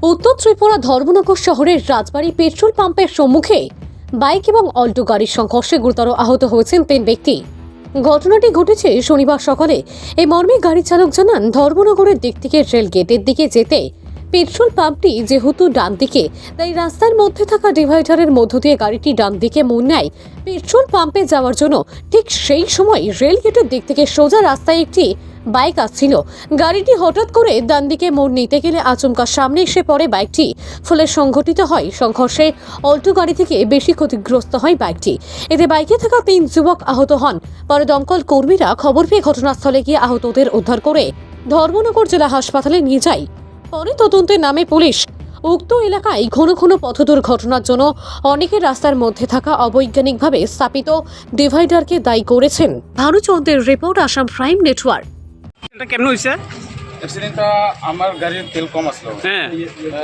উত্তর ত্রিপুরা ধর্মনগর শহরের রাজবাড়ী পেট্রোল পাম্পের সম্মুখে বাইক এবং অল্টো গাড়ির সংঘর্ষে গুরুতর আহত হয়েছেন 3 ব্যক্তি। ঘটনাটি ঘটেছে শনিবার সকালে। এই মর্মে গাড়ি চালক জানান, ধর্মনগরের দিক থেকে রেল গেটের দিকে যেতে পেট্রোল পাম্পটি যেহেতু ডান দিকে, তাই রাস্তার মধ্যে থাকা ডিভাইডারের মধ্য দিয়ে গাড়িটি ডান দিকে মোড় নেয় পেট্রোল পাম্পে যাওয়ার জন্য। ঠিক সেই সময় রেল গেটের দিক থেকে সোজা রাস্তায় একটি বাইক আসছিল। গাড়িটি হঠাৎ করে ডান দিকে মোড় নিতে গেলে আচমকা সামনে এসে পড়ে বাইকটি। ফলে সংঘটিত হয় সংঘর্ষে অল্টো গাড়ি থেকে বেশি ক্ষতিগ্রস্ত হয় বাইকটি। এতে বাইকে থাকা 3 যুবক আহত হন। পরে দমকল কর্মীরা খবর পেয়ে ঘটনাস্থলে গিয়ে আহতদের উদ্ধার করে ধর্মনগর জেলা হাসপাতালে নিয়ে যায়। পরে তদন্তে নামে পুলিশ। উক্ত এলাকায় ঘন ঘন পথ দুর্ঘটনার জন্য অনেকে রাস্তার মধ্যে থাকা অবৈজ্ঞানিকভাবে স্থাপিত ডিভাইডারকে দায়ী করেছেন। ভানুচন্দ্রের রিপোর্ট, আসাম প্রাইম নেটওয়ার্ক। এটা কেমন হয়েছে? অ্যাক্সিডেন্টটা আমার গাড়ির তেল কম আসলো, হ্যাঁ,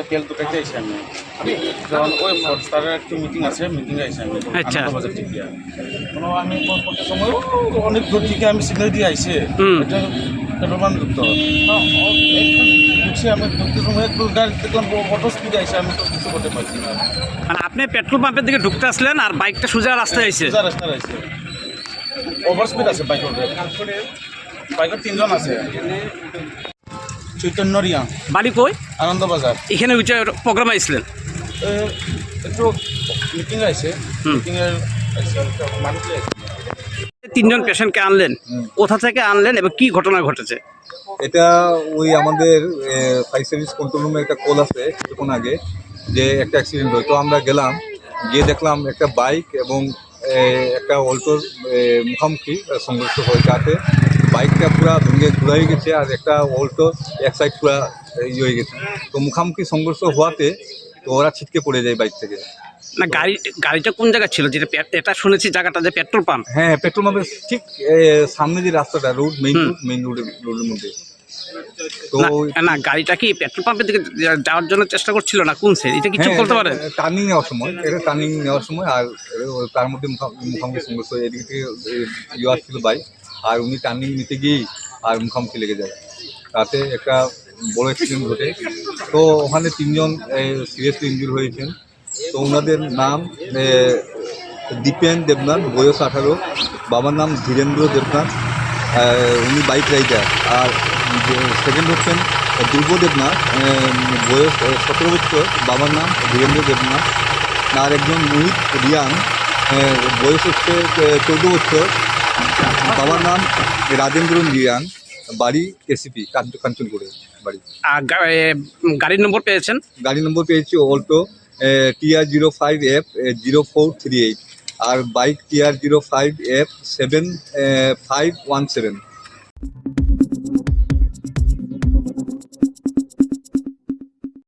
তেল দুটাইতে আইসি আমি যখন ওই ফোর্সটারের একটু মিটিং আছে, মিটিংয়ে আইসি আমি আচ্ছা। বাজার থেকে কোনো আমি করতে সময় অনেক দূর থেকে আমি সিগন্যাল দিয়ে আইসি এটা পেট্রোল পাম্প ঢুকতো ঢুকছি। আমি ঢুকতে সময় একটু গাড়ি দেখলাম অটো স্পিডে আইসি, আমি তো কিছু করতে পারছি না। মানে আপনি পেট্রোল পাম্পের দিকে ঢুকতে আসলেন আর বাইকটা সোজা রাস্তায় আইছে। রাস্তায় আইসি, ওভার স্পিড আছে বাইকের, বাইকের 3 জন আছে। চৈতন্য রিয়া, বাড়ি কই? আনন্দবাজার। এখানে উঠে প্রোগ্রাম আইছিলেন? একটু মিটিং আছে, মিটিংয়ের মানুষ 3 জন পেশেন্টকে আনলেন, কোথা থেকে আনলেন এবং কি ঘটনা ঘটেছে? এটা ওই আমাদের ফায়ার সার্ভিস কন্ট্রোল রুমে একটা কল আছে কিছুক্ষণ আগে যে একটা অ্যাক্সিডেন্ট হয়। তো আমরা গেলাম, গিয়ে দেখলাম একটা বাইক এবং একটা অল্টোর মুখোমুখি সংঘর্ষ হয়, যাতে বাইকটা পুরো ভেঙে ঘুরা হয়ে গেছে আর একটা অল্টো এক সাইড পুরো ইয়ে হয়ে গেছে। তো মুখোমুখি সংঘর্ষ হওয়াতে তো ওরা ছিটকে পড়ে যায় বাইক থেকে। না, গাড়িটা কোন জায়গা ছিল? যেটা এটা শুনেছি জায়গাটা যে পেট্রোল পাম্প। হ্যাঁ, পেট্রোল পাম্পের ঠিক সামনে যে রাস্তাটা মেইন রোডের মধ্যে। তো না, গাড়িটা কি পেট্রোল পাম্পের দিকে যাওয়ার জন্য চেষ্টা করছিল না কোন সাইড? এটা কিছু বলতে পারেন? টার্নিং নেওয়ার সময় আর তার মধ্যে মুখোমুখি সংঘর্ষ, এদিকে থেকে ইয়ে আসছিল বাইক আর উনি টার্নিং নিতে গিয়েই আর মুখোমুখি লেগে যায়, তাতে একটা বড় অ্যাক্সিডেন্ট ঘটে। তো ওখানে 3 জন সিরিয়াসলি ইনজুর হয়েছেন। তো ওনাদের নাম দীপেন দেবনাথ, বয়স 18, বাবার নাম ধীরেন্দ্র দেবনাথ, উনি বাইক রাইডার। আর সেকেন্ড হচ্ছেন ধ্রুব দেবনাথ, বয়স 17 বছর, বাবার নাম ধীরেন্দ্র দেবনাথ। আর একজন মোহিত রিয়াং, বয়স হচ্ছে 14 বছর, বাবার নাম রাজেন্দ্র রিয়াং, বাড়ি কেসিপি কাঞ্চনপুরে বাড়ি। আর গাড়ির নম্বর পেয়েছেন? গাড়ি নম্বর পেয়েছি অল্টো TR05F 0438 আর বাইক TR05F 7517।